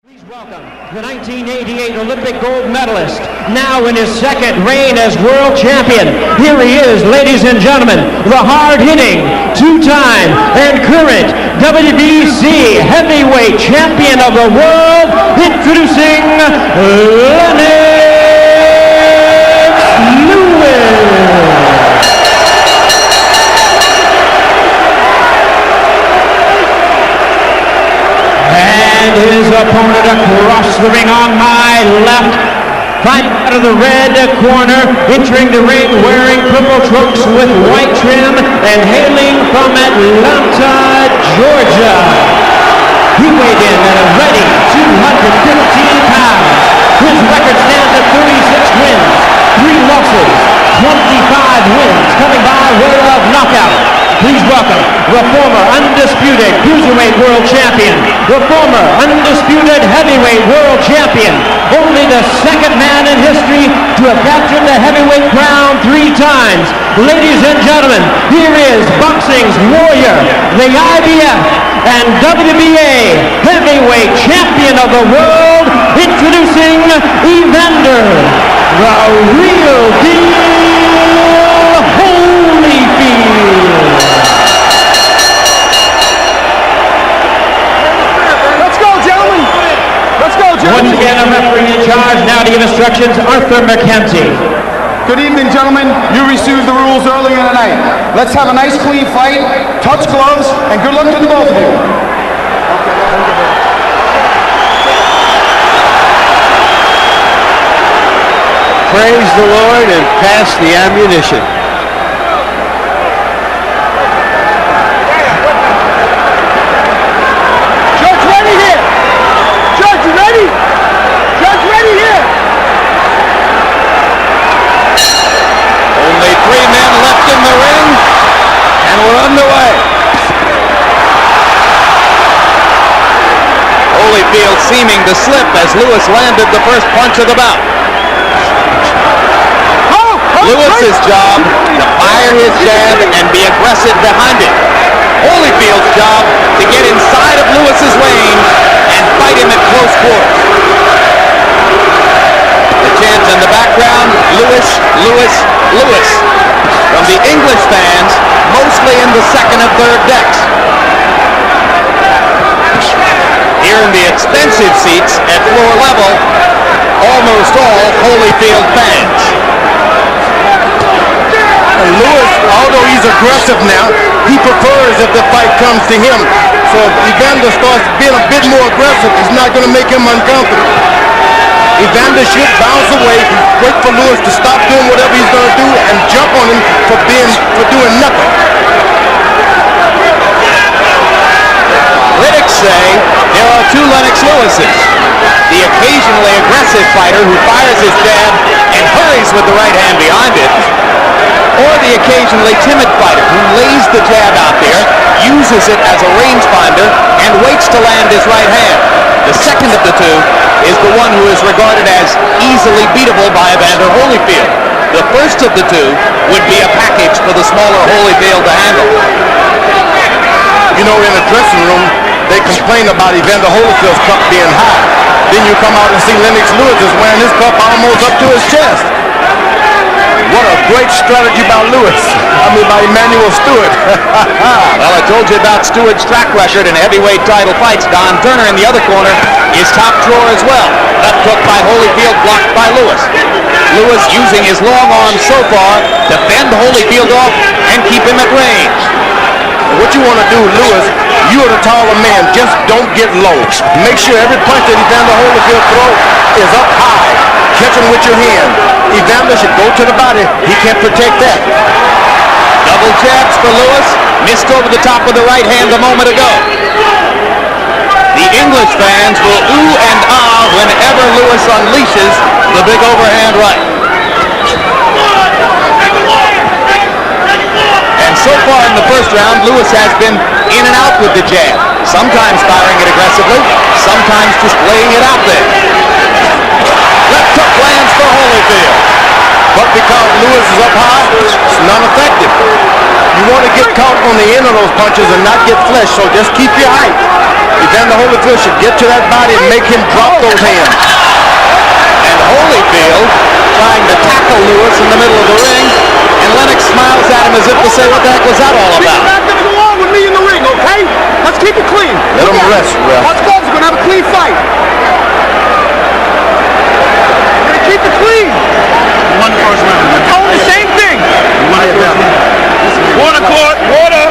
Please welcome the 1988 Olympic gold medalist, now in his second reign as world champion. Here he is, ladies and gentlemen, the hard-hitting, two-time and current WBC heavyweight champion of the world, introducing Lennox Lewis. His opponent across the ring on my left, fighting out of the red corner, entering the ring wearing purple trunks with white trim and hailing from Atlanta, Georgia. He weighed in at a ready 215 pounds. His record stands at 36 wins, 3 losses, 25 wins, coming by way of knockout. Please welcome the former undisputed cruiserweight world champion, the former undisputed heavyweight world champion, only the second man in history to have captured the heavyweight crown 3 times. Ladies and gentlemen, here is boxing's warrior, the IBF and WBA heavyweight champion of the world, introducing Evander, the real deal Holyfield. Once again, a referee in charge. Now to give instructions, Arthur McKenzie. Good evening, gentlemen. You received the rules earlier tonight. Let's have a nice, clean fight, touch gloves, and good luck to the both of you. Praise the Lord and pass the ammunition. Holyfield seeming to slip as Lewis landed the first punch of the bout. Lewis's job to fire his jab and be aggressive behind it. Holyfield's job to get inside of Lewis's range and fight him at close quarters. The chants in the background, Lewis, Lewis, Lewis, from the English fans, mostly in the second and third decks. Here in the expensive seats at floor level, almost all Holyfield fans. Lewis, although he's aggressive now, he prefers if the fight comes to him. So if Evander starts being a bit more aggressive, it's not going to make him uncomfortable. Evander should bounce away, wait for Lewis to stop doing whatever he's going to do, and jump on him for doing nothing. Critics say there are 2 Lennox Lewises. The occasionally aggressive fighter who fires his jab and hurries with the right hand behind it, or the occasionally timid fighter who lays the jab out there, uses it as a rangefinder, and waits to land his right hand. The second of the 2 is the one who is regarded as easily beatable by Evander Holyfield. The first of the 2 would be a package for the smaller Holyfield to handle. You know, in the dressing room, they complain about Evander Holyfield's cup being high. Then you come out and see Lennox Lewis is wearing his cup almost up to his chest. What a great strategy by Lewis. By Emmanuel Stewart. Well, I told you about Stewart's track record in heavyweight title fights. Don Turner in the other corner is top drawer as well. Left hook by Holyfield, blocked by Lewis. Lewis using his long arms so far to fend Holyfield off and keep him at range. What you want to do, Lewis, you are the taller man. Just don't get low. Make sure every punch that Evander Holyfield throws is up high. Catch him with your hand. Evander should go to the body. He can't protect that. Double jabs for Lewis. Missed over the top of the right hand a moment ago. The English fans will ooh and ah whenever Lewis unleashes the big overhand right. So far in the first round, Lewis has been in and out with the jab, sometimes firing it aggressively, sometimes just laying it out there. Left hook lands for Holyfield. But because Lewis is up high, it's not effective. You want to get caught on the end of those punches and not get flesh, so just keep your height. Evander Holyfield should get to that body and make him drop those hands. And Holyfield trying to tackle Lewis in the middle of the ring, and Lennox smiles at him as if to say, what the heck was that all You're about? not going to go on with me in the ring, okay? Let's keep it clean. Let him rest, ref. Us boys are going to have a clean fight. We're going to keep it clean. You won the first round. We're doing the same thing. You won the first round. Water court, water.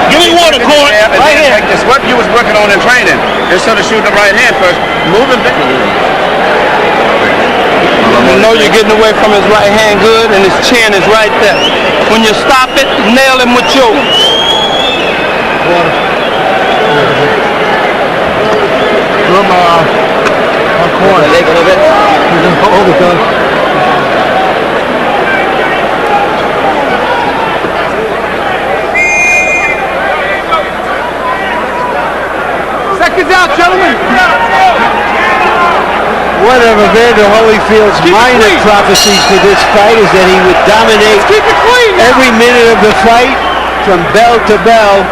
Give me water, court. Right here. It's what you was working on in training. Instead of shooting the right hand first, moving back. You know you're getting away from his right hand good, and his chin is right there. When you stop it, nail him with yours. From corner. Leg a little bit. Hold it, Doug. Seconds out, gentlemen. One of Evander Holyfield's minor prophecies for this fight is that he would dominate every minute of the fight from bell to bell.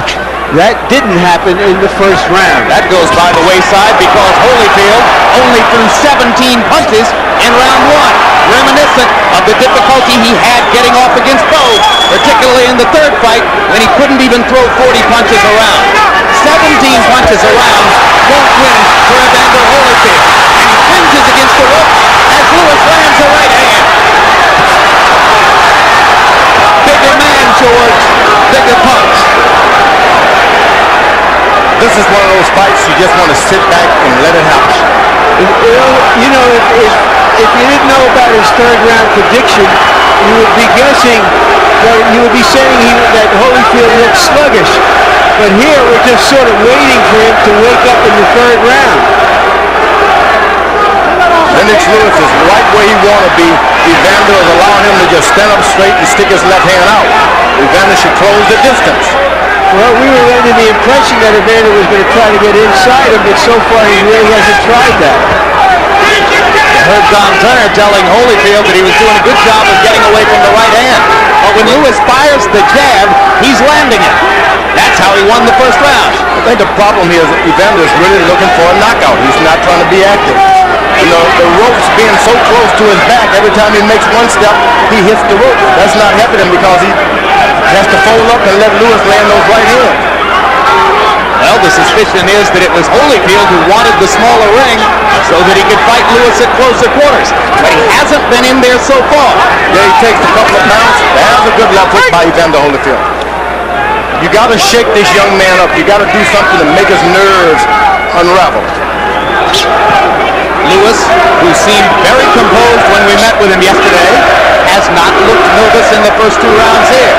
That didn't happen in the first round. That goes by the wayside because Holyfield only threw 17 punches in round one, reminiscent of the difficulty he had getting off against Bowe, particularly in the third fight when he couldn't even throw 40 punches around. 17 punches around won't win for Evander Holyfield, and he flinches against the rope as Lewis lands a right hand. Bigger man, George, bigger punch. This is one of those fights you just want to sit back and let it happen. You know, if you didn't know about his third round prediction, you would be guessing that you would be saying that Holyfield looked sluggish. But here we're just sort of waiting for him to wake up in the third round. Lennox Lewis is right where he want to be. Evander is allowing him to just stand up straight and stick his left hand out. Evander should close the distance. Well, we were under the impression that Evander was going to try to get inside him, but so far he really hasn't tried that. I heard Don Turner telling Holyfield that he was doing a good job of getting away from the right hand. But when Lewis fires the jab, he's landing it. That's how he won the first round. I think the problem here is Evander is really looking for a knockout. He's not trying to be active. You know, the ropes being so close to his back, every time he makes one step, he hits the rope. That's not helping him because he has to fold up and let Lewis land those right hands. Well, the suspicion is that it was Holyfield who wanted the smaller ring so that he could fight Lewis at closer quarters. But he hasn't been in there so far. Yeah, he takes a couple of pounds. There's a good left hook by Evander Holyfield. You got to shake this young man up. You got to do something to make his nerves unravel. Lewis, who seemed very composed when we met with him yesterday, has not looked nervous in the first two rounds here.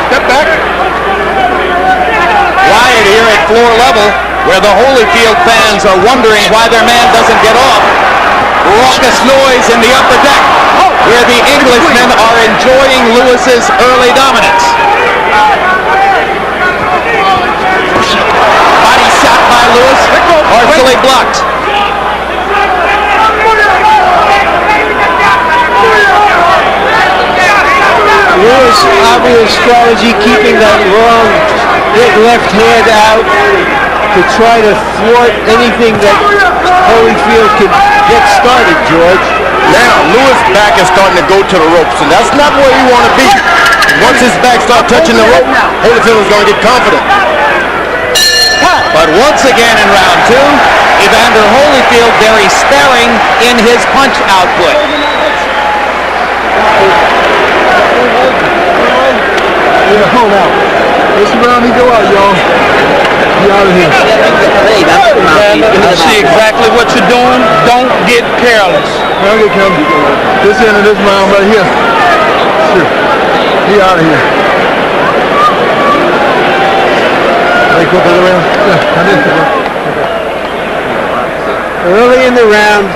Step back. Quiet here at floor level, where the Holyfield fans are wondering why their man doesn't get off. Raucous noise in the upper deck, where the Englishmen are enjoying Lewis's early dominance. Body shot by Lewis, partially blocked. Lewis' obvious strategy, keeping that long big left hand out to try to thwart anything that Holyfield could get started, George. Now, Lewis' back is starting to go to the ropes, and that's not where you want to be. Once his back starts touching the rope, Holyfield is going to get confident. But once again in round two, Evander Holyfield very sparing in his punch output. Yeah, hold out. This round he go out, y'all. Be out of here. See exactly what you're doing. Don't get careless. I'll get careless. This end of this round right here. Sure. Be out of here. Early in the round,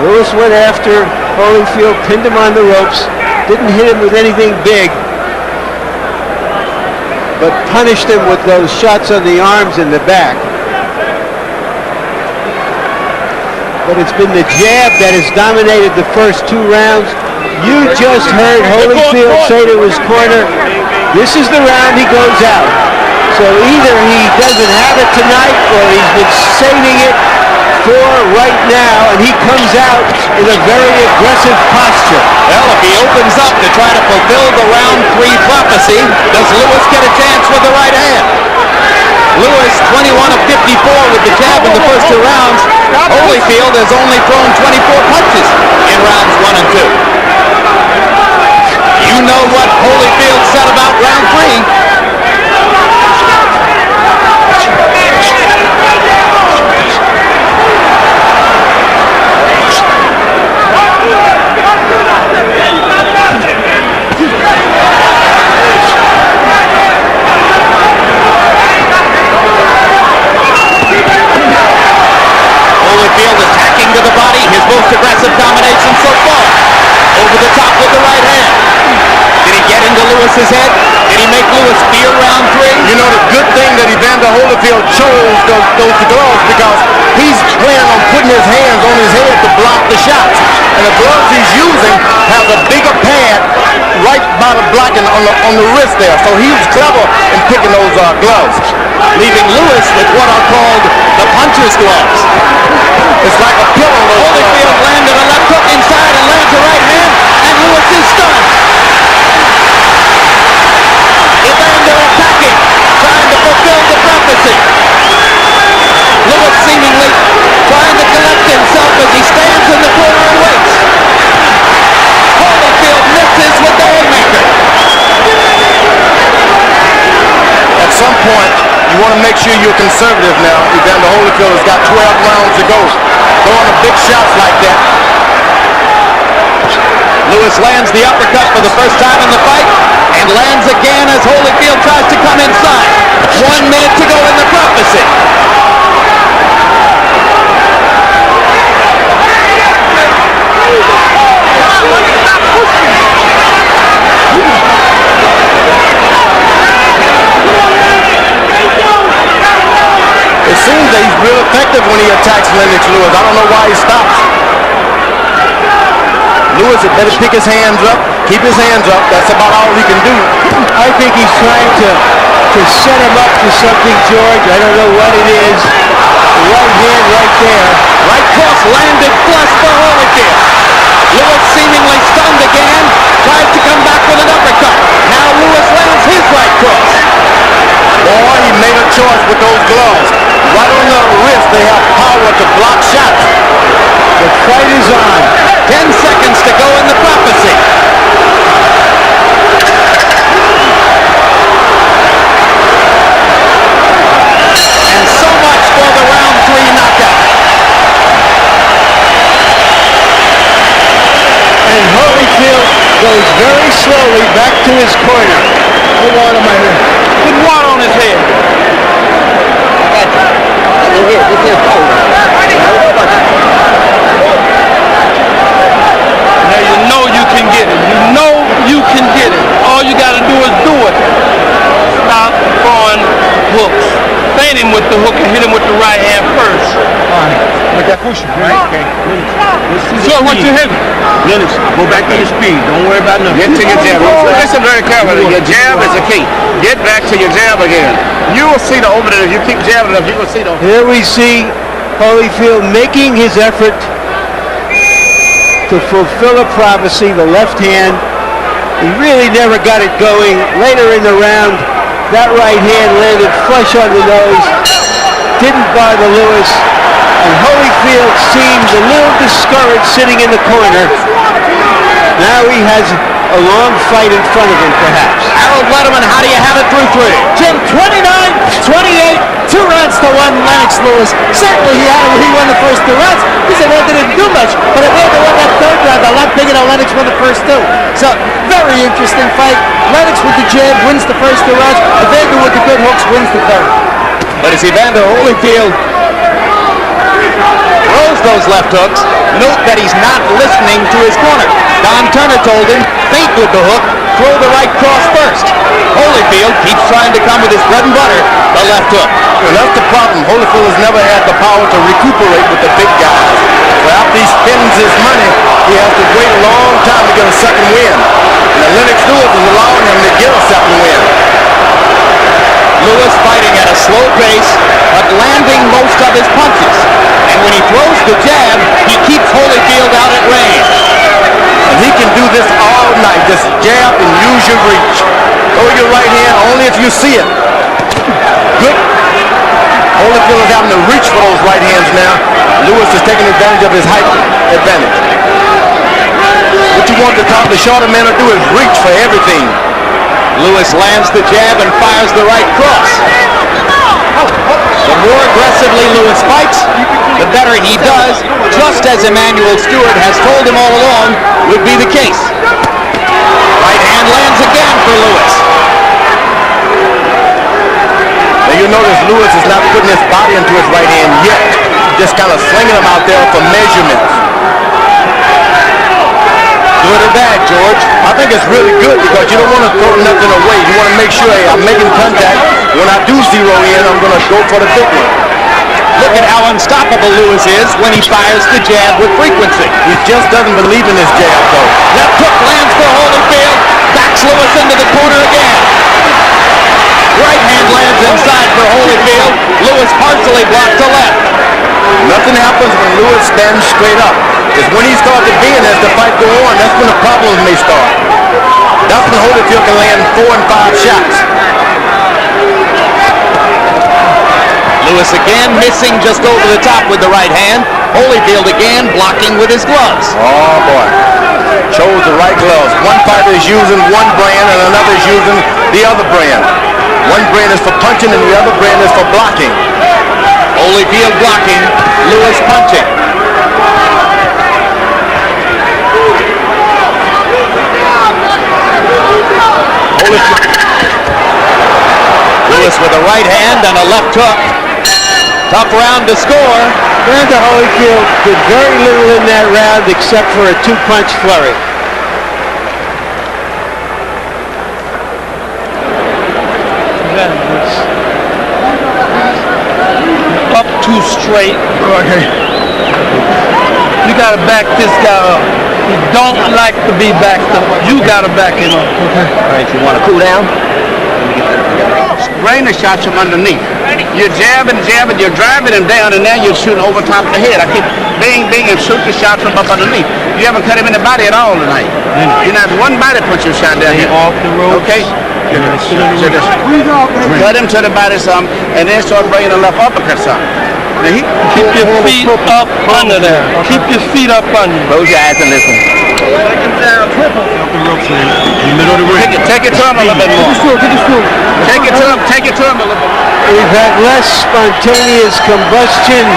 Lewis went after Holyfield, pinned him on the ropes, didn't hit him with anything big, but punished him with those shots on the arms and the back. but it's been the jab that has dominated the first 2 rounds. You just heard Holyfield say to his corner, this is the round he goes out. So either he doesn't have it tonight or he's been saving it for right now, and he comes out in a very aggressive posture. Well, if he opens up to try to fulfill the round 3 prophecy, does Lewis get a chance with the right hand? Lewis 21 of 54 with the jab in the first 2 rounds. Holyfield has only thrown 24 punches in rounds 1 and 2. You know what Holyfield said about round 3. Holyfield attacking to the body, his most aggressive combination so far. Over the top with the right hand. Did he get into Lewis's head? Did he make Lewis fear round 3? You know, the good thing that Evander Holyfield chose those gloves, because he's planning on putting his hands on his head to block the shots. And the gloves he's using has a bigger pad right by the blocking on the wrist there. So he was clever in picking those gloves. Leaving Lewis with what are called the puncher's gloves. It's like a pillow. Holyfield landed a left hook inside and lands a right hand, and Lewis is stunned. Evander attacking, trying to fulfill the prophecy. Lewis seemingly trying to collect himself as he stands in the corner and waits. Holyfield misses with the haymaker. At some point, you want to make sure you're conservative now. Evander Holyfield has got 12 rounds to go. Throwing the big shots like that. Lewis lands the uppercut for the first time in the fight, and lands again as Holyfield tries to come inside. 1 minute to go in the prophecy. It seems that he's real effective when he attacks Lennox Lewis. I don't know why he stops. Lewis had better pick his hands up, keep his hands up. That's about all he can do. I think he's trying to set him up for something, George. I don't know what it is. The right hand right there. Right cross landed flush for Holyfield. Lewis seemingly stunned again, tries to come back with an uppercut. Now Lewis lands his right cross. Boy, he made a choice with those gloves. Right on the wrist, they have power to block shots. The fight is on. 10 seconds to go in the prophecy. And so much for the round 3 knockout. And Holyfield goes very slowly back to his corner. Put water on my head. Put water on his head. Now you know you can get it. You know you can get it. All you got to do is do it. Stop throwing hooks. Feint him with the hook and hit him with the right hand first. All right. Let that push him. Right? Okay. So what you hitting? Lennox, go back to your speed. Don't worry about nothing. Get to your jab. Listen very carefully. Your jab is the key. Get back to your jab again. You will see the opening. If you keep jabbing enough, you will see the opening. Here we see Holyfield making his effort to fulfill a prophecy, the left hand. He really never got it going. Later in the round, that right hand landed flush on the nose. Didn't bother Lewis. And Holyfield seems a little discouraged sitting in the corner. Now he has a long fight in front of him, perhaps. Harold Letterman, how do you have it through 3? Jim, 29-28, 2 rounds to 1, Lennox Lewis. Certainly he won the first 2 rounds. He said Evander didn't do much, but Evander won that 3rd round a lot bigger than Lennox won the first 2. So, very interesting fight. Lennox with the jab wins the first 2 rounds. Evander with the good hooks wins the 3rd. But as Evander Holyfield throws those left hooks, note that he's not listening to his corner. Don Turner told him, feint with the hook, throw the right cross first. Holyfield keeps trying to come with his bread and butter, the left hook. And that's the problem. Holyfield has never had the power to recuperate with the big guys. So after he spends his money, he has to wait a long time to get a second win. And Lennox Lewis is allowing him to get a second win. Lewis fighting at a slow pace, but landing most of his punches. And when he throws the jab, he keeps Holyfield out at range. And he can do this all night. Just jab and use your reach. Throw your right hand only if you see it. Good. Holyfield is having to reach for those right hands now. Lewis is taking advantage of his height advantage. What you want the shorter man to do is reach for everything. Lewis lands the jab and fires the right cross. The more aggressively Lewis fights, the better he does, just as Emanuel Stewart has told him all along would be the case. Right hand lands again for Lewis. Now you notice Lewis is not putting his body into his right hand yet. Just kind of slinging them out there for measurements. Good or bad, George? I think it's really good because you don't want to throw nothing away. You want to make sure, hey, I'm making contact. When I do zero in, I'm going to go for the victory. Look at how unstoppable Lewis is when he fires the jab with frequency. He just doesn't believe in his jab, though. Left hook lands for Holyfield. Backs Lewis into the corner again. Right hand lands inside for Holyfield. Lewis partially blocked to left. Nothing happens when Lewis stands straight up. It's when he starts to bend as the fight go on, that's when the problems may start. That's when Holyfield can land 4 and 5 shots. Lewis again missing just over the top with the right hand. Holyfield again blocking with his gloves. Oh boy. Chose the right gloves. One fighter is using one brand and another is using the other brand. One brand is for punching and the other brand is for blocking. Holyfield blocking, Lewis punching. Lewis with a right hand and a left hook. Tough round to score. Evander Holyfield did very little in that round except for a two-punch flurry. Up too straight. Okay. You gotta back this guy up. He don't like to be backed up. You gotta back him up. Okay. All right, you want to cool down? Rainer shots from underneath. You're jabbing, you're driving him down, and now you're shooting over top of the head. I keep bing, and shoot the shot from up underneath. You haven't cut him in the body at all tonight. You're not one body punch you shot down here. Off the rope. Okay? Cut him to the body some, and then start bringing the left uppercut some. Now Keep your feet up under there. Keep your feet up under. Close your eyes and listen. Take him down. Take it to him a little bit more. Take it to him a little bit. We've had less spontaneous combustion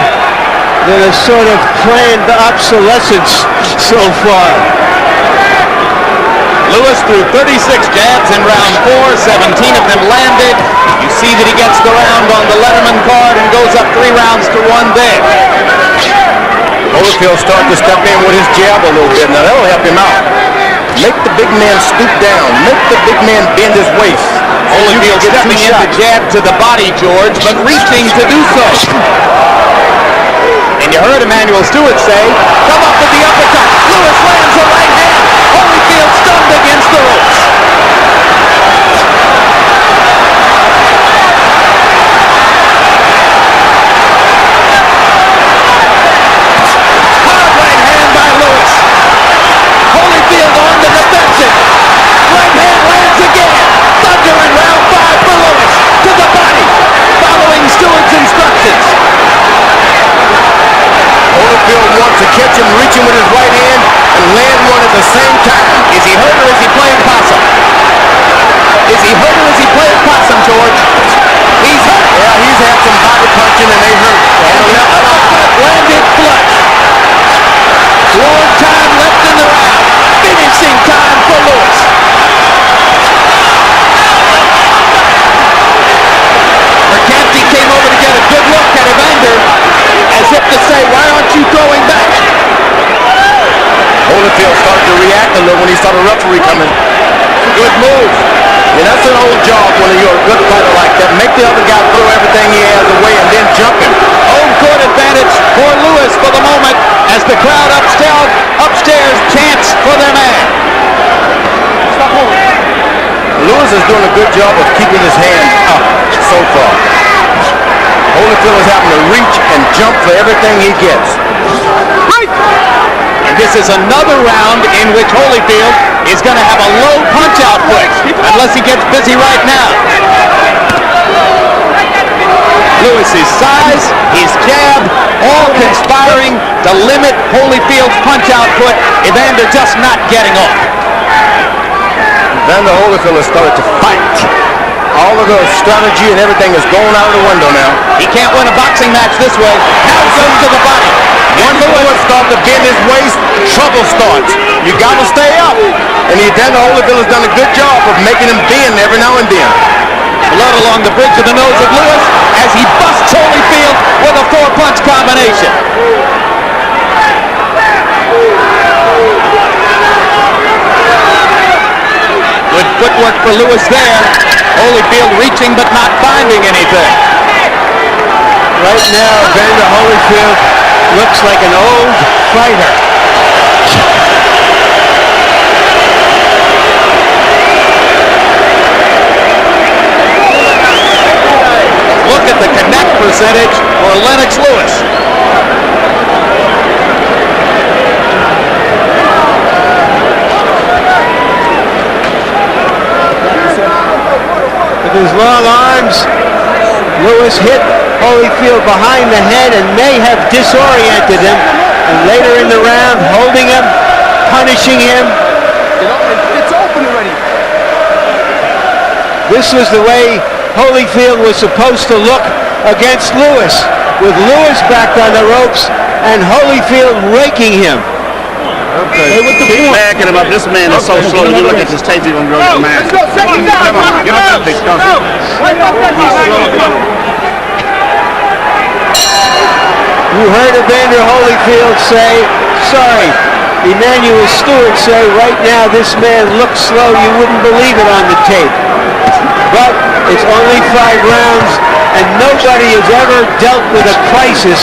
than a sort of planned obsolescence so far. Lewis threw 36 jabs in round 4, 17 of them landed. You see that he gets the round on the Letterman card and goes up 3 rounds to 1 there. Holyfield starting to step in with his jab a little bit. Now that'll help him out. Make the big man stoop down. Make the big man bend his waist. Holyfield stepping in the jab to the body, George, but reaching to do so. And you heard Emanuel Stewart say, come up with the uppercut. Lewis lands a right hand. Holyfield stunned against the ropes. Hard right hand by Lewis. Holyfield on the defensive. Right hand lands again. Thunder in round 5 for Lewis. To the body. Following Stewart's instructions. Holyfield wants to catch him reaching with his right hand and land one at the same time. Is he hurt or is he playing possum? Is he hurt or is he playing possum, George? He's hurt. Yeah, he's had some body punching and they hurt. And the uppercut landed flush. Long time left in the round. Finishing time for Lewis. Mercanti came over to get a good look at Evander, as if to say, why aren't you throwing back? Holyfield started to react a little when he saw the referee coming. Good move. Yeah, that's an old job when you're a good fighter like that. Make the other guy throw everything he has away and then jump him. Home court advantage for Lewis for the moment, as the crowd upstairs chants for their man. Lewis is doing a good job of keeping his hands up so far. Holyfield is having to reach and jump for everything he gets. And this is another round in which Holyfield is going to have a low punch-out foot, unless he gets busy right now. Lewis's size, his jab, all conspiring to limit Holyfield's punch-out foot. Evander just not getting off. Evander Holyfield has started to fight. All of the strategy and everything is going out of the window now. He can't win a boxing match this way. Now he goes to the body. Once Lewis starts to bend his waist, trouble starts. You got to stay up. And Evander Holyfield has done a good job of making him bend every now and then. Blood along the bridge of the nose of Lewis as he busts Holyfield with a 4-punch combination. Good footwork for Lewis there. Holyfield reaching but not finding anything. Right now, Evander Holyfield looks like an old fighter. Look at the connect percentage for Lennox Lewis. With his long arms, Lewis hit Holyfield behind the head and may have disoriented him. And later in the round, holding him, punishing him. It's open already. This was the way Holyfield was supposed to look against Lewis, with Lewis back on the ropes and Holyfield raking him. Okay. Keep backing him up. This man is so slow. You look at this tape, you're going to grow your man. Get up there, big dog. You heard Evander Holyfield say, sorry, Emmanuel Stewart say, right now this man looks slow, you wouldn't believe it on the tape. But it's only 5 rounds, and nobody has ever dealt with a crisis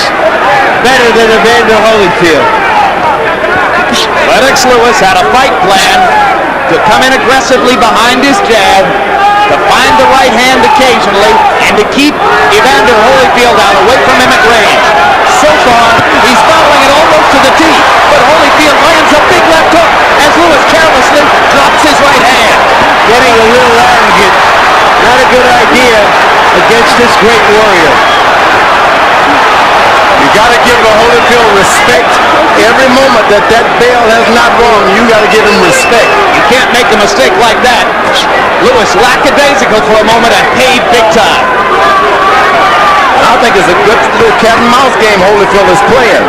better than Evander Holyfield. Lennox Lewis had a fight plan to come in aggressively behind his jab, to find the right hand occasionally, and to keep Evander Holyfield out away from him at range. So far, he's following it almost to the teeth, but Holyfield lands a big left hook as Lewis carelessly drops his right hand. Getting a little arrogant. Not a good idea against this great warrior. You got to give the Holyfield respect. Every moment that bell has not rung, you got to give him respect. You can't make a mistake like that. Lewis lackadaisical for a moment and paid big time. I think it's a good little cat and mouse game Holyfield is playing.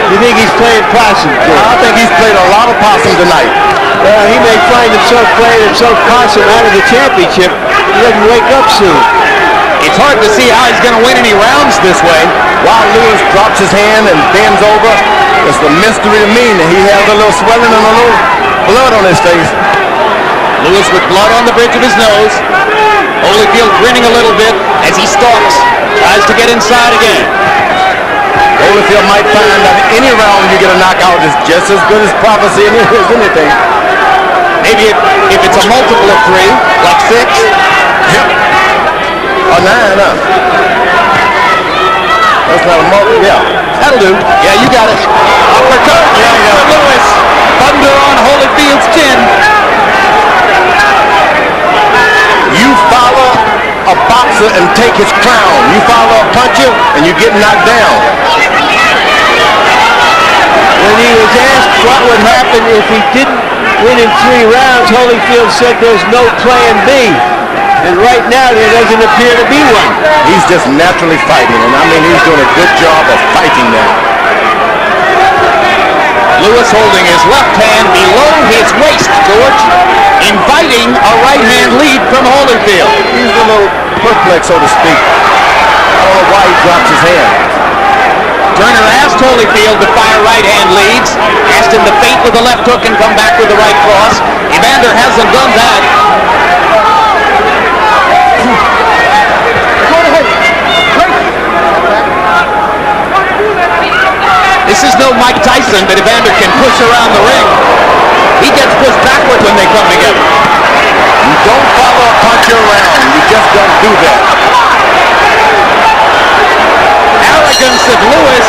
You think he's playing possum? I think he's played a lot of possum tonight. Well, he may find himself playing himself possum out of the championship. He doesn't wake up soon. It's hard to see how he's going to win any rounds this way. While Lewis drops his hand and bends over, it's a mystery to me that he has a little swelling and a little blood on his face. Lewis with blood on the bridge of his nose. Holyfield grinning a little bit as he stalks. Tries to get inside again. Holyfield might find that any round you get a knockout is just as good as prophecy as anything. Maybe if it's a multiple of 3, like 6. Yep. Or 9, huh? That's not a multiple, yeah. That'll do. Yeah, you got it. Uppercut. Yeah, Lewis. Thunder on Holyfield's chin. You follow a boxer and take his crown. You follow a puncher and you get knocked down. When he was asked what would happen if he didn't win in 3 rounds, Holyfield said there's no plan B. And right now there doesn't appear to be one. He's just naturally fighting, and I mean he's doing a good job of fighting now. Lewis holding his left hand below his waist, George, inviting a right hand lead from Holyfield. He's a little perplexed, so to speak. I don't know why he drops his hand. Turner asked Holyfield to fire right hand leads, asked him to feint with the left hook and come back with the right cross. Evander hasn't done that. This is no Mike Tyson that Evander can push around the ring. He gets pushed backward when they come together. You don't follow a puncher around. You just don't do that. Arrogance of Lewis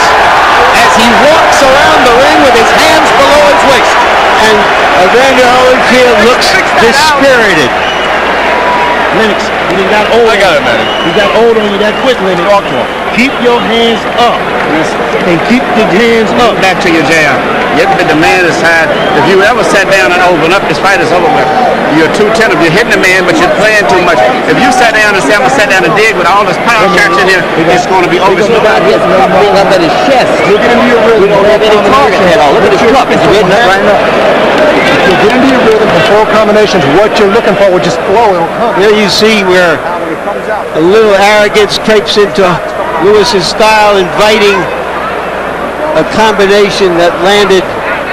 as he walks around the ring with his hands below his waist. And Evander Holyfield looks dispirited. Lennox, you got old. I got it, man. You got old on you that quick, Lennox. Talk to him. Keep your hands up. And keep the hands up. Back to your jab. You have to demand his side. If you ever sat down and open up, this fight is over with. You're too tentative. You're hitting the man, but you're playing too much. If you sat down and say, I'm going to sit down and dig with all this power shots in here, it's going to be over. Up at his chest. Look at him, we don't have any target at all. Look at his cup. It's hitting up right now. If you get into your rhythm before combinations, what you're looking for will just flow. It'll come. There you see where a little arrogance creeps into Lewis's style, inviting a combination that landed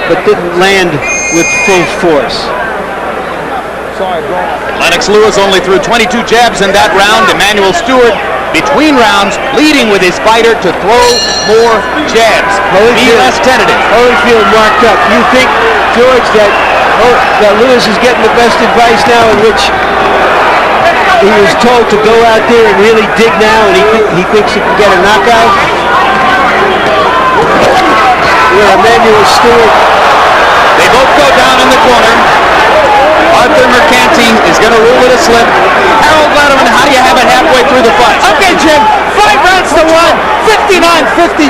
but didn't land with full force. Lennox Lewis only threw 22 jabs in that round. Emmanuel Stewart, between rounds, leading with his fighter to throw more jabs. Be less tentative. Holyfield marked up. You think, George, that Lewis is getting the best advice now, in which he was told to go out there and really dig now, and he thinks he can get a knockout? Emmanuel Stewart. They both go down in the corner. Arthur Mercanti is going to rule it a slip. Harold Letterman, how do you have it halfway through the fight? Okay, Jim. 5 rounds to 1. 59-55.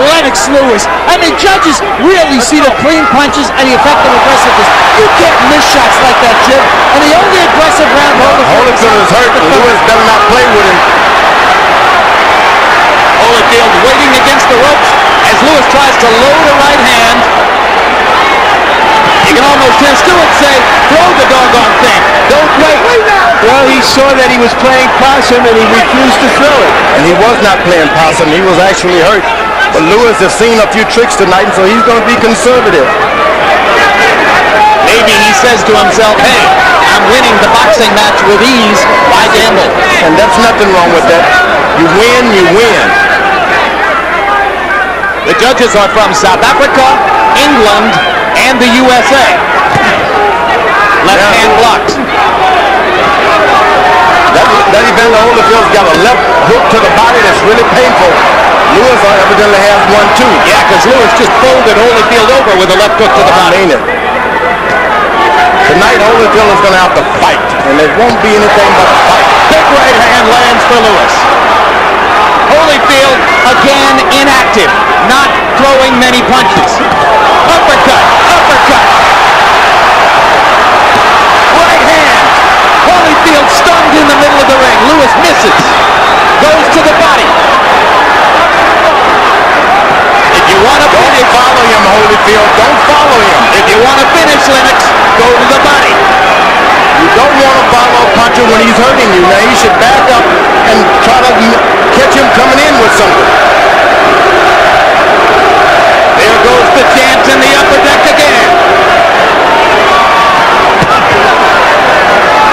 Lennox Lewis. And the judges really see the clean punches and the effective aggressiveness. You can't miss shots like that, Jim. And the only aggressive round Holyfield is hurt. Lewis better not play with him. Holyfield waiting against the ropes as Lewis tries to load a right hand. You can almost hear Stewart say, throw the doggone thing. Don't wait. Well, he saw that he was playing possum and he refused to throw it. And he was not playing possum. He was actually hurt. But Lewis has seen a few tricks tonight, and so he's going to be conservative. Maybe he says to himself, hey, I'm winning the boxing match with ease. Why gamble? And that's nothing wrong with that. You win, you win. The judges are from South Africa, England, and the USA. Left hand blocks. That Evander Holyfield's got a left hook to the body that's really painful. Lewis evidently has one too. Yeah, because Lewis just folded Holyfield over with a left hook to the body. I mean it. Tonight Holyfield is going to have to fight, and it won't be anything but a fight. Big right hand lands for Lewis. Holyfield again inactive, not throwing many punches. Uppercut, uppercut. Right hand. Holyfield stunned in the middle of the ring. Lewis misses. Goes to the body. If you want to finish, Follow him, Holyfield. Don't follow him. if you want to finish Lennox, go to the body. You don't want to follow a puncher when he's hurting you. Now he should back up and try to catch him coming in with something. There goes the chance in the upper deck again.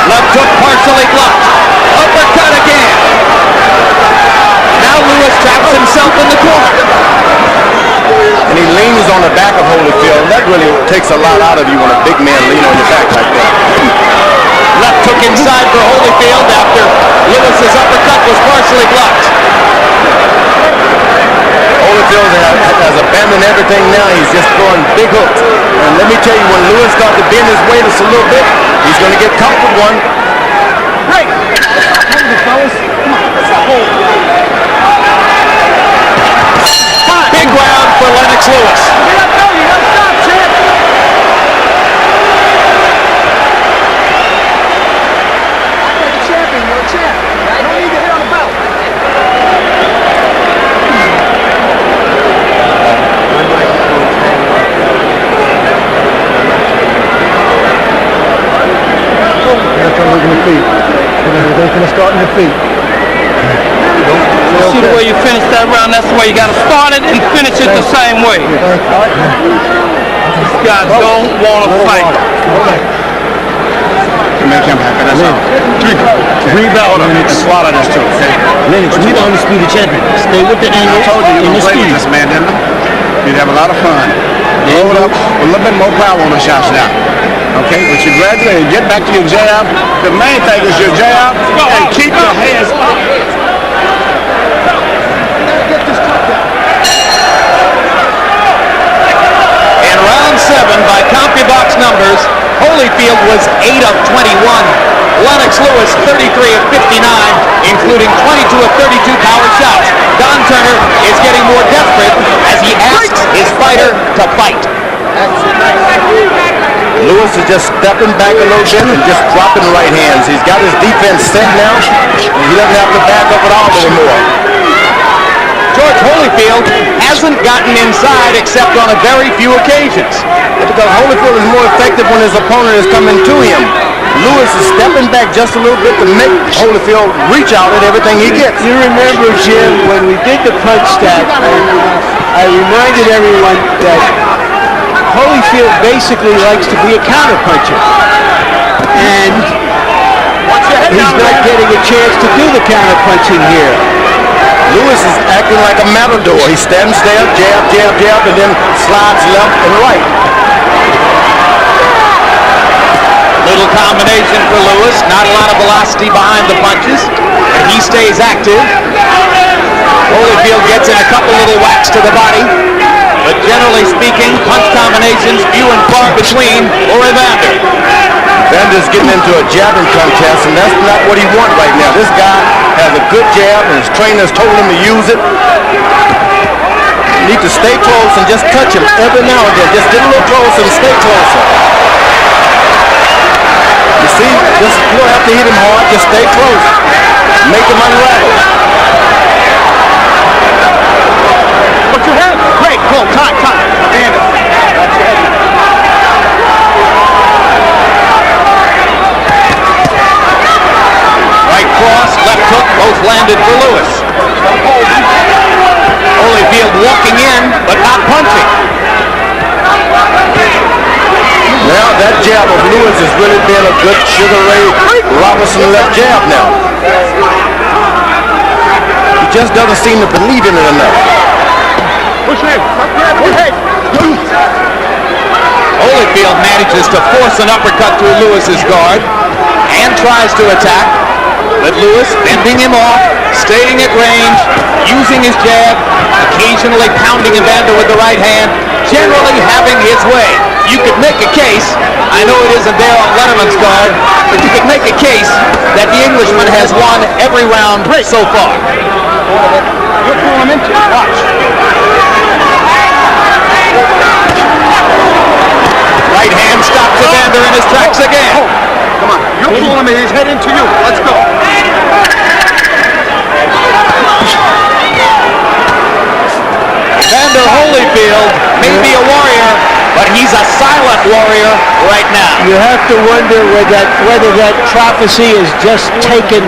Left hook partially blocked. Uppercut again. Now Lewis traps himself in the corner. And he leans on the back of Holyfield. That really takes a lot out of you when a big man leans on your back like that. Left hook inside for Holyfield after Lewis's uppercut was partially blocked. Holyfield has abandoned everything now. He's just throwing big hooks. And let me tell you, when Lewis starts to bend his weight just a little bit, he's going to get caught with one. Right. Fellas. Come on. Let's not hold. Big round for Lennox Lewis. You gotta stop, champ. I'm like a champion, you're a champ. I don't need to hit on the belt. They're going to start in the feet. See the way you finish that round? That's the way you got to start it and finish it the same way. These guys don't want to fight. Make him happy, that's all. Breathe out, Lennox. Swallow this too, okay? Lennox, we the undisputed champion. Stay with the angle I told you and you the were playing speed. with this man, didn't I? You'd have a lot of fun. Load up with a little bit more power on the shots now. Okay, but you gradually get back to your jab. The main thing is your jab and keep your hands up. In round 7, by CompuBox numbers, Holyfield was 8 of 21. Lennox Lewis 33 of 59, including 22 of 32 power shots. Don Turner is getting more desperate as he asks his fighter to fight. Lewis is just stepping back a little bit and just dropping right hands. He's got his defense set now, and he doesn't have to back up at all anymore. George Holyfield hasn't gotten inside except on a very few occasions. Because Holyfield is more effective when his opponent is coming to him. Lewis is stepping back just a little bit to make Holyfield reach out at everything he gets. You remember, Jim, when we did the punch stat, I reminded everyone that Holyfield basically likes to be a counterpuncher. And he's not getting a chance to do the counterpunching here. Lewis is acting like a matador. He stands there, jab, jab, jab, and then slides left and right. Little combination for Lewis, not a lot of velocity behind the punches, and he stays active. Holyfield gets in a couple little whacks to the body, but generally speaking, punch combinations few and far between for Evander. Evander's getting into a jabbing contest, and that's not what he wants right now. This guy has a good jab, and his trainers told him to use it. You need to stay close and just touch him every now and then. Just get a little closer and stay closer. You see, just, you don't have to hit him hard, just stay close. Make him unravel. What you have? Great, pull, time. Right cross, left hook, both landed for Lewis. Holyfield walking in, but not punching. Now that jab of Lewis has really been a good Sugar Ray Robinson left jab now. He just doesn't seem to believe in it enough. Holyfield manages to force an uppercut through Lewis's guard and tries to attack, but Lewis fending him off, staying at range, using his jab, occasionally pounding Evander with the right hand, generally having his way. You could make a case, I know it isn't there on Letterman's guard, but you could make a case that the Englishman has won every round so far. You're pulling him into it. Watch. Right hand stops Evander in his tracks again. Come on. You're pulling him, he's heading to you. Let's go. Evander Holyfield may be a warrior, but he's a silent warrior right now. You have to wonder whether that prophecy has just taken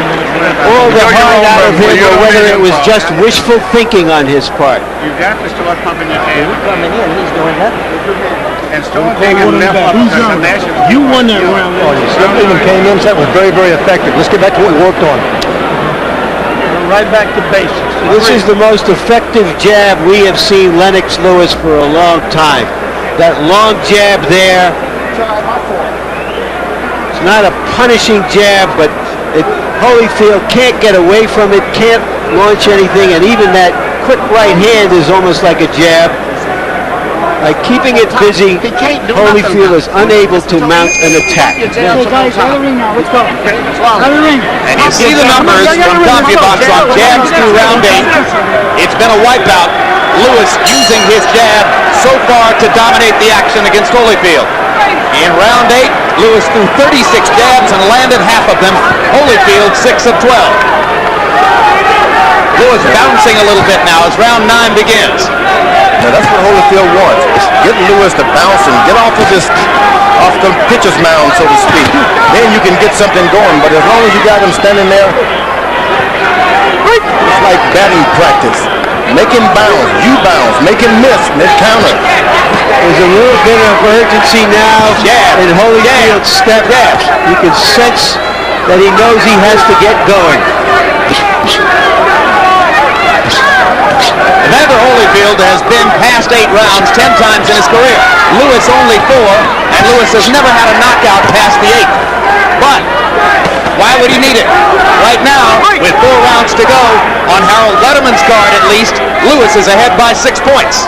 all the heart out of him, or whether it was just wishful thinking on his part. You got to start pumping your hand. Coming in, he's doing that. And start digging left up. You won that round. Something came in that was very, very effective. Let's get back to what we worked on. Right back to basics. This is the most effective jab we have seen Lennox Lewis for a long time. That long jab there. It's not a punishing jab, but Holyfield can't get away from it, can't launch anything, and even that quick right hand is almost like a jab. By keeping it busy, Holyfield is unable to mount an attack. Hey guys, out of the ring now. Let's go. Out of the ring. And you see the numbers from CompuBox on jabs through round 8. It's been a wipeout. Lewis using his jab so far to dominate the action against Holyfield. In round 8, Lewis threw 36 jabs and landed half of them. Holyfield 6 of 12. Lewis bouncing a little bit now as round 9 begins. Now that's what Holyfield wants. Get Lewis to bounce and get off of the pitcher's mound, so to speak. Then you can get something going. But as long as you got him standing there, it's like batting practice. Make him bounce, you bounce, make him miss, mid-counter. There's a little bit of urgency now in Holyfield's step. You can sense that he knows he has to get going. Evander Holyfield has been past last 8 rounds 10 times in his career. Lewis only 4, and Lewis has never had a knockout past the 8th. But why would he need it? Right now, with 4 rounds to go, on Harold Letterman's card at least, Lewis is ahead by 6 points.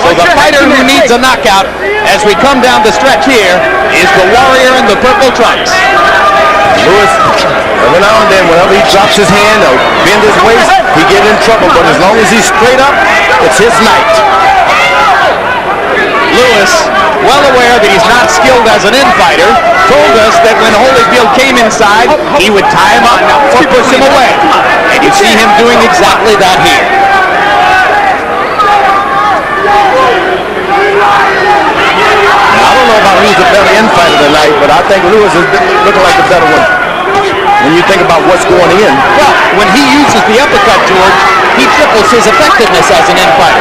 So the fighter who needs a knockout as we come down the stretch here is the warrior in the purple trunks. Lewis, every now and then, whenever he drops his hand or bends his waist, he get in trouble. But as long as he's straight up, it's his night. Lewis, well aware that he's not skilled as an infighter, told us that when Holyfield came inside, he would tie him up or push him away. And you see him doing exactly that here. I don't know about who's the better infighter tonight, but I think Lewis is looking like the better one. When you think about what's going in. Well, when he uses the uppercut, George, he triples his effectiveness as an infighter.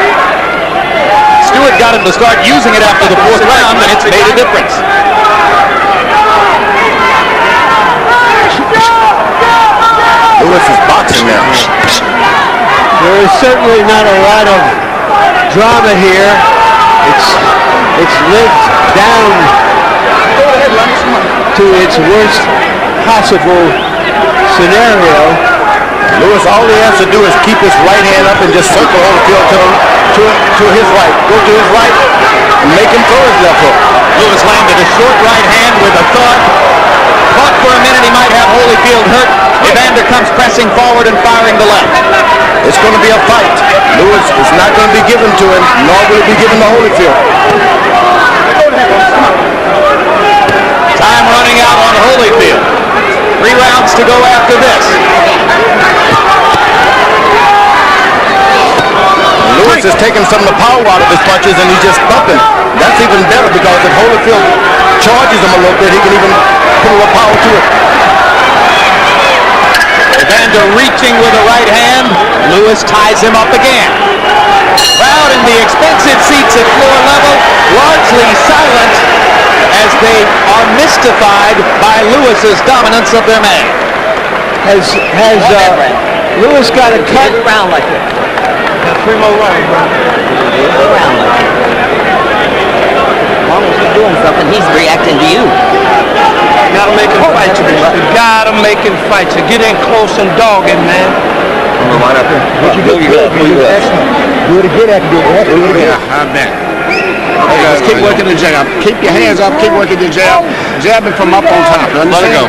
Stewart got him to start using it after the 4th round, and it's made a difference. Lewis is boxing now. There is certainly not a lot of drama here. It's lived down to its worst possible scenario. Lewis, all he has to do is keep his right hand up and just circle Holyfield to his right. Go to his right and make him throw his left hook. Lewis landed a short right hand with a thud. Thought for a minute he might have Holyfield hurt. Evander comes pressing forward and firing the left. It's going to be a fight. Lewis is not going to be given to him, nor will it be given to Holyfield. Time running out on Holyfield. 3 rounds to go after this. Lewis is taking some of the power out of his punches and he's just thumping. That's even better because if Holyfield charges him a little bit, he can even put a little power to it. Evander reaching with a right hand. Lewis ties him up again. Crowd in the expensive seats at floor level, largely silent as they are mystified by Lewis's dominance of their man. Has Lewis got a cut? Round like it. Got 3 more rounds, bro. Round like it. As long as you're doing something, he's reacting to you. Gotta make him fight you. You gotta make him fight you. Get in close and dog him, man. What you do it again after you do it. I bet. Hey, just keep working the jab. Keep your hands up. Keep working your jab. Jabbing from up on top. Let it go.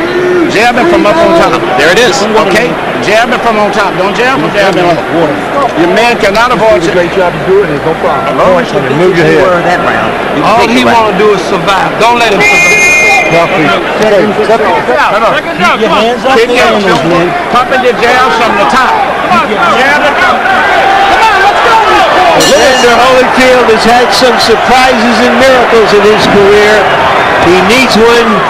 Jabbing from up on top. There it is. Okay? Jabbing from on top. Don't jab from jabbing on. Your man cannot avoid you. Great job to do it. There's no problem. Move your head. That round. All he want to do is survive. Don't let him survive. Keep your hands up. Keep your pumping your jabs from the top. Jabbing from. Evander Holyfield has had some surprises and miracles in his career. He needs one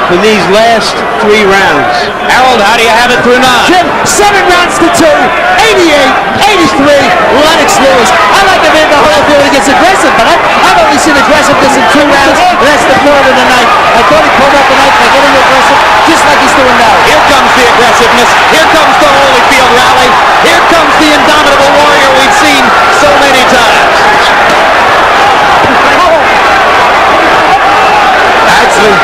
for these last 3 rounds. Harold, how do you have it through 9? Jim, 7 rounds to 2, 88-83, Lennox Lewis. I like Evander Holyfield when he gets aggressive, but I've only seen aggressiveness in 2 rounds, and that's the 3rd of the night. I thought he pulled up the night by getting aggressive, just like he's doing now. Here comes the aggressiveness. Here comes the Holyfield rally. Here comes the indomitable warrior we've seen so many times. Actually,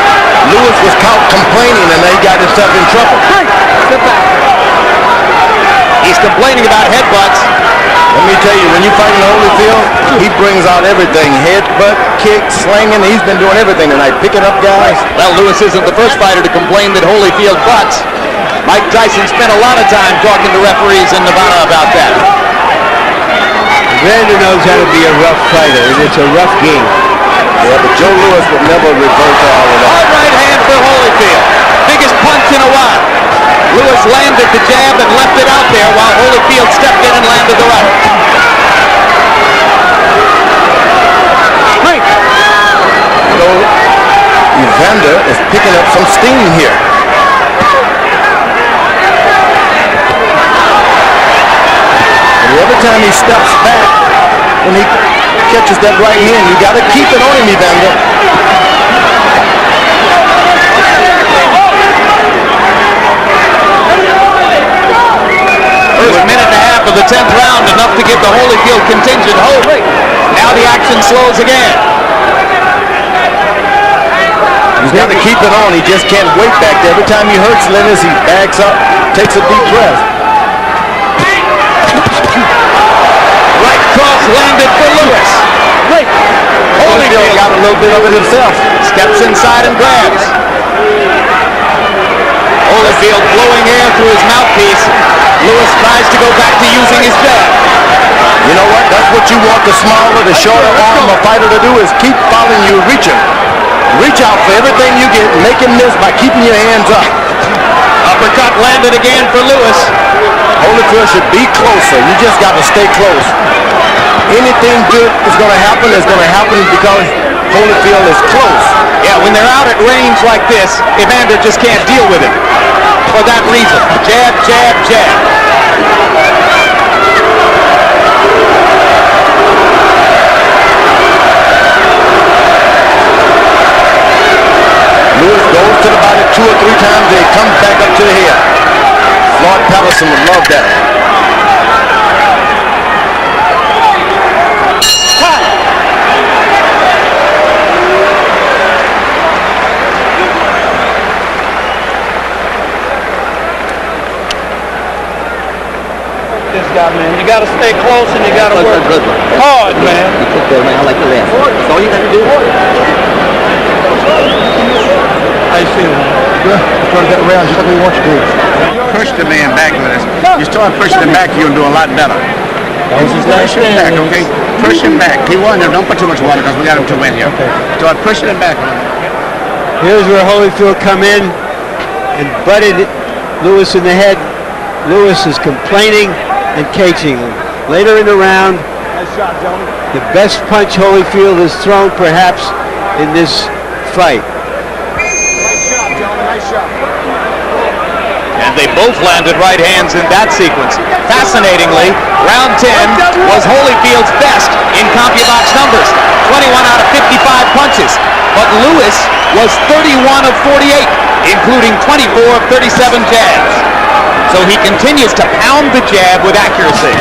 Lewis was caught complaining and they got himself in trouble. He's complaining about headbutts. Let me tell you, when you're fighting Holyfield, he brings out everything. Headbutt, kick, slinging. He's been doing everything tonight, picking up guys. Well, Lewis isn't the first fighter to complain that Holyfield butts. Mike Tyson spent a lot of time talking to referees in Nevada about that. Evander knows how to be a rough fighter, and it's a rough game. Yeah, but Joe Lewis would never revert to all of that. Hard right hand for Holyfield. Biggest punch in a while. Lewis landed the jab and left it out there while Holyfield stepped in and landed the right. You know, Evander is picking up some steam here. And every time he steps back, when he catches that right hand, you got to keep it on him, Evander. First minute and a half of of the 10th round, enough to give the Holyfield contingent hope. Now the action slows again. He's got to keep it on. He just can't wait back there. Every time he hurts Lennox, he backs up, takes a deep breath. Right cross landed for Lewis. Holyfield got a little bit of it himself. Steps inside and grabs. Holyfield blowing air through his mouthpiece. Lewis tries to go back to using his jab. You know what? That's what you want the smaller, the shorter arm of a fighter to do, is keep following you, reaching. Reach out for everything you get. Make him miss by keeping your hands up. Uppercut landed again for Lewis. Holyfield should be closer. You just got to stay close. Anything good is going to happen because Holyfield is close. Yeah, when they're out at range like this, Evander just can't deal with it. For that reason, jab, jab, jab. Lewis goes to the body 2 or 3 times, and he comes back up to the head. Floyd Patterson would love that. This guy, man, you got to stay close and you got to work hard, man. You took that around like the rest. That's all you got to do. How you feeling? Good. Turn that around just like we want you to. Push the man back with us. You start pushing him back, you'll do a lot better. Push him back, okay? Push him back. He won. Don't put too much water because we got him to win here. Okay. Start pushing him back. Here's where Holyfield come in and butted Lewis in the head. Lewis is complaining and caging him. Later in the round, the best punch Holyfield has thrown perhaps in this fight. And they both landed right hands in that sequence. Fascinatingly, round 10 was Holyfield's best in CompuBox numbers. 21 out of 55 punches. But Lewis was 31 of 48, including 24 of 37 jabs. So he continues to pound the jab with accuracy.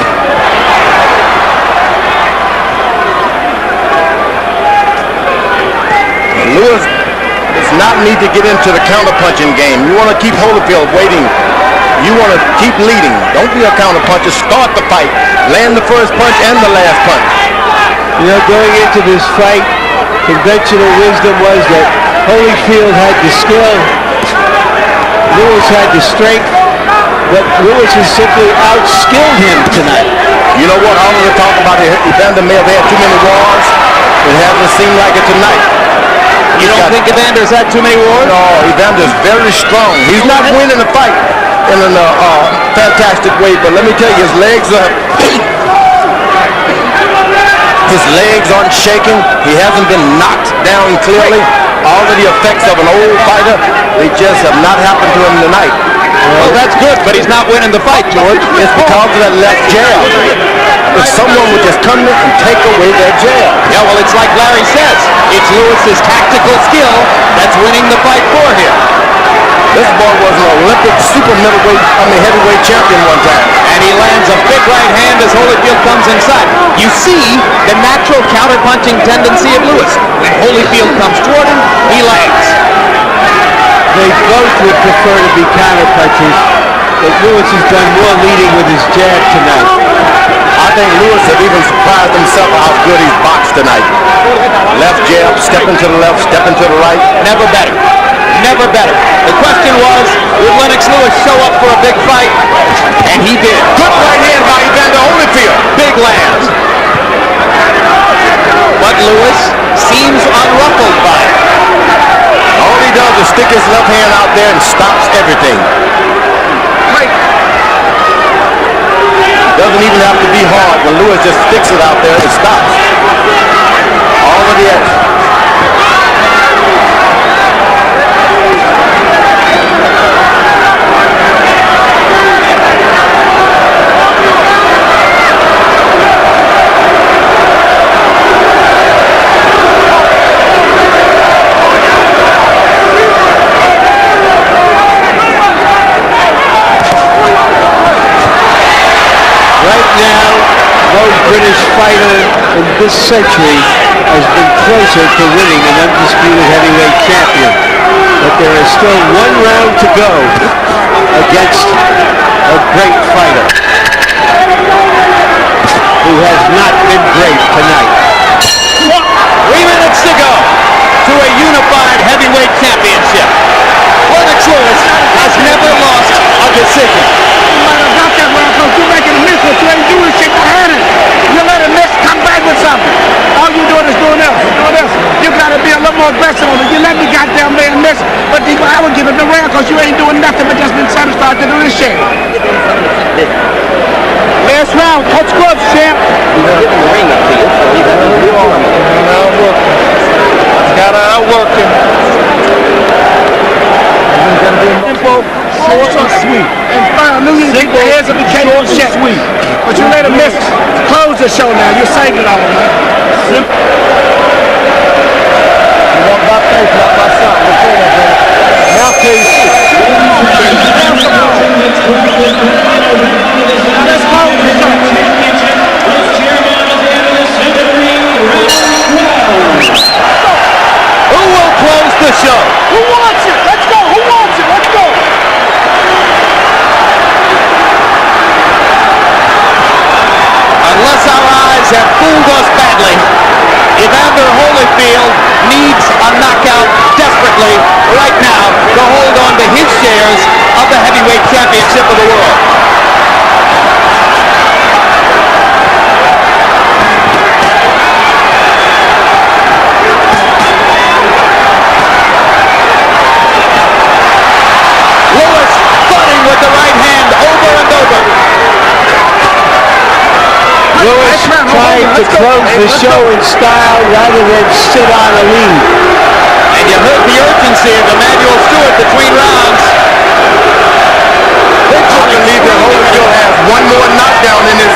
Lewis does not need to get into the counter-punching game. You want to keep Holyfield waiting. You want to keep leading. Don't be a counter-puncher. Start the fight. Land the first punch and the last punch. You know, going into this fight, conventional wisdom was that Holyfield had the skill, Lewis had the strength, but Lewis has simply outskilled him tonight. You know what? All of the talk about Evander may have had too many wars. It hasn't seemed like it tonight. You don't think Evander's had too many wars? No, Evander's very strong. He's not winning the fight in a fantastic way, but let me tell you, his legs aren't shaking. He hasn't been knocked down clearly. All of the effects of an old fighter, they just have not happened to him tonight. Well, that's good, but he's not winning the fight, George. It's because of that left jab. If someone would just come in and take away that jab. Yeah, well, it's like Larry says. It's Lewis's tactical skill that's winning the fight for him. This boy was an Olympic heavyweight champion one time. And he lands a big right hand as Holyfield comes inside. You see the natural counter-punching tendency of Lewis. When Holyfield comes toward him, he lands. They both would prefer to be counter-punchers, but Lewis has done more leading with his jab tonight. I think Lewis had even surprised himself how good he's boxed tonight. Left jab, stepping to the left, stepping to the right. Never better. Never better. The question was, would Lennox Lewis show up for a big fight? And he did. Good right hand by Evander Holyfield. Big lands. But Lewis seems unruffled by it. All he does is stick his left hand out there and stops everything. Doesn't even have to be hard. When Lewis just sticks it out there, it stops. All of the action. No British fighter in this century has been closer to winning an undisputed heavyweight champion. But there is still one round to go against a great fighter who has not been great tonight. 3 minutes to go to a unified heavyweight championship. Lennox Lewis has never lost a decision. You might have got that round because you're making a miss, but you ain't doing shit to hurt it. You let it miss, come back with something. All you doing is doing this, doing this. You gotta be a little more aggressive on it. You let the goddamn man miss, but I would give him the round because you ain't doing nothing but just been satisfied to do this shit. Last round, touch gloves, champ. He's giving the ring up to you, so he's gonna do all of it. Gotta outwork him. Simple, short and sweet. And fine, I knew you didn't get the hands up and catch on shit. Sweet. But you let him miss. Close the show now. You saved it all, man. Simple. You walk by faith, not by sight. Mouthpiece. Let's close the show. Who will close the show? Who wants it? Let's go. Who wants it? Let's go. Unless our eyes have fooled us badly, Evander Holyfield needs a knockout desperately right now to hold on to his shares of the heavyweight championship of the world. Lewis fighting with the right hand over and over. Lewis tried to close the show in style rather than sit on a lead. And you heard the urgency of Emmanuel Stewart between rounds. I believe that Holyfield has one more knockdown in his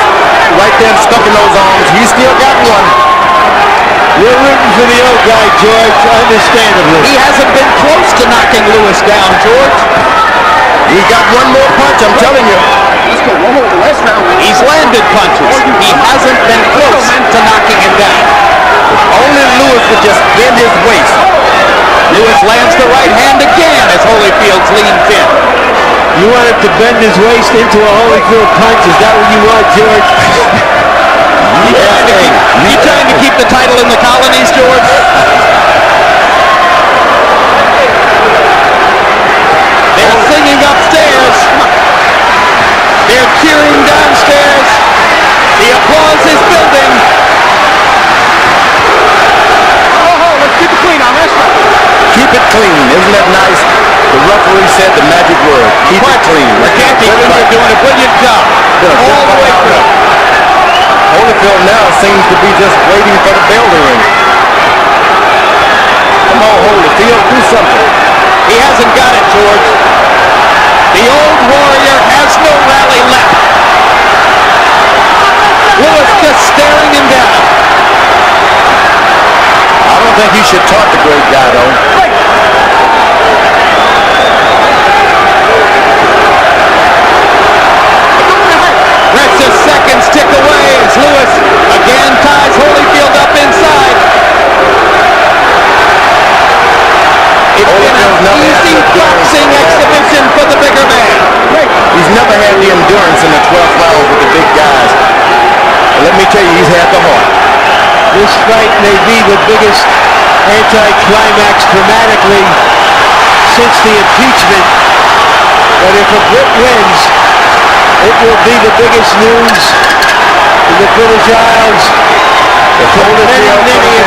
right there stuck in those arms. He's still got one. You're rooting for the old guy, George, understandably. He hasn't been close to knocking Lewis down, George. He's got one more punch, I'm telling you. Let's go. One more. Last round. He's landed punches. He hasn't been close to knocking him down. If only Lewis would just bend his waist. Lewis lands the right hand again as Holyfield's leans in. You want him to bend his waist into a Holyfield punch? Is that what you want, George? You trying to keep the title in the colonies, George? They're singing upstairs. They're cheering downstairs. The applause is building. Let's keep it clean on this one. Keep it clean. Isn't that nice? The referee said the magic word. Keep it clean. McCarthy Jr. doing a brilliant job. All the way through. Holyfield now seems to be just waiting for the bell to ring. Come on, Holyfield, do something. He hasn't got it, George. The old warrior has no rally left. Lewis just staring him down. I don't think he should taunt the great guy, though. Precious seconds tick away as Lewis again ties Holyfield up inside. It's been an easy boxing exhibition for the bigger man. He's never had the endurance in the 12th round with the big guys. But let me tell you, he's had the heart. This fight may be the biggest anti-climax dramatically since the impeachment, but if a Brit wins, it will be the biggest news in the British Isles for many a decade.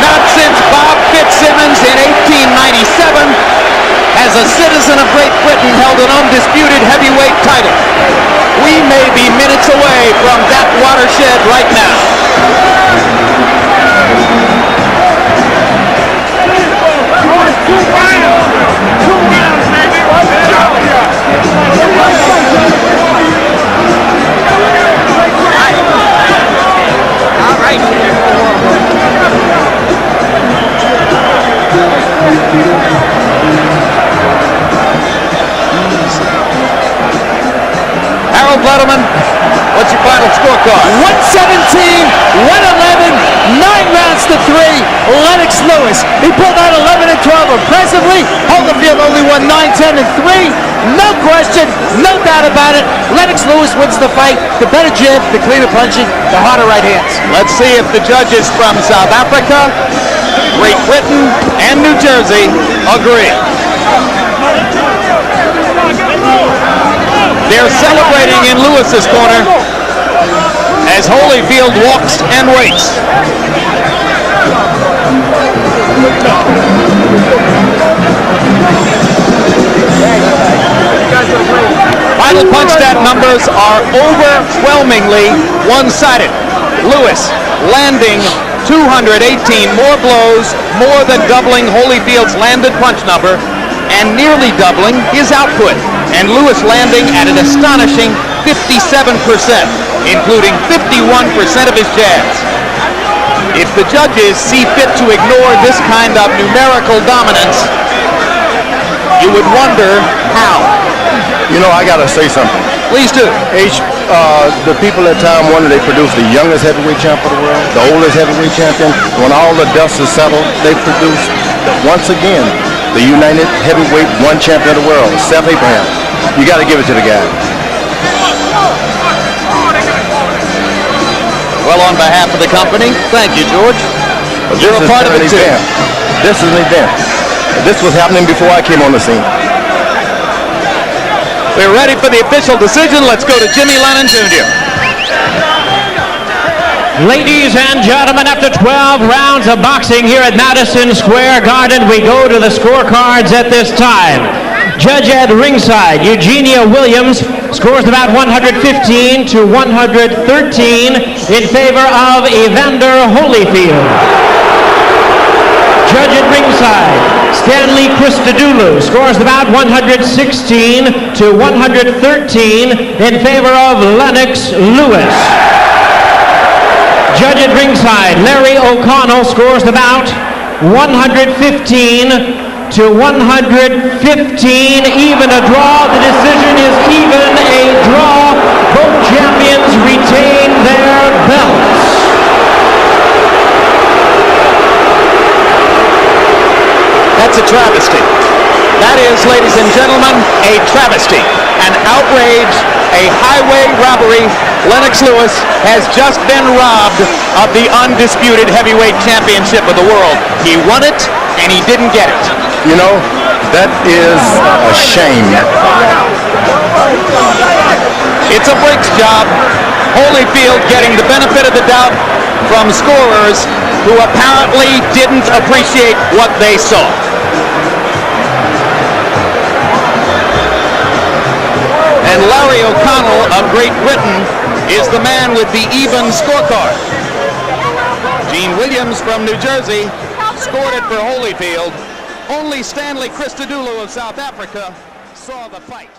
Not since Bob Fitzsimmons in 1897 has a citizen of Great Britain held an undisputed heavyweight title. We may be minutes away from that watershed right now. All right. 12, Letterman. What's your final scorecard? 117, 111, 9 rounds to 3. Lennox Lewis. He pulled out 11 and 12 impressively. Holyfield only won 9, 10, and 3. No question, no doubt about it. Lennox Lewis wins the fight. The better jab, the cleaner punching, the harder right hands. Let's see if the judges from South Africa, Great Britain, and New Jersey agree. They're celebrating in Lewis's corner as Holyfield walks and waits. Final punch stat numbers are overwhelmingly one-sided. Lewis landing 218 more blows, more than doubling Holyfield's landed punch number, and nearly doubling his output. And Lewis landing at an astonishing 57%, including 51% of his jabs. If the judges see fit to ignore this kind of numerical dominance, you would wonder how. You know, I gotta say something. Please do. The people at Time Warner, they produced the youngest heavyweight champ of the world, the oldest heavyweight champion. When all the dust is settled, they produced, once again, the United Heavyweight One Champion of the world, Seth Abraham. You got to give it to the guy. Well, on behalf of the company, thank you, George. You're a part of it, too. This is an event. This was happening before I came on the scene. We're ready for the official decision. Let's go to Jimmy Lennon Jr. Ladies and gentlemen, after 12 rounds of boxing here at Madison Square Garden, we go to the scorecards at this time. Judge at ringside, Eugenia Williams, scores about 115 to 113 in favor of Evander Holyfield. Judge at ringside, Stanley Christodoulou, scores about 116 to 113 in favor of Lennox Lewis. Judge at ringside, Larry O'Connell, scores about 115 to 115, even a draw. The decision is even a draw. Both champions retain their belts. That's a travesty. That is, ladies and gentlemen, a travesty, an outrage, a highway robbery. Lennox Lewis has just been robbed of the undisputed heavyweight championship of the world. He won it, and he didn't get it. You know, that is a shame. It's a Briggs job. Holyfield getting the benefit of the doubt from scorers who apparently didn't appreciate what they saw. And Larry O'Connell of Great Britain is the man with the even scorecard. Gene Williams from New Jersey scored it for Holyfield. Only Stanley Christodoulou of South Africa saw the fight.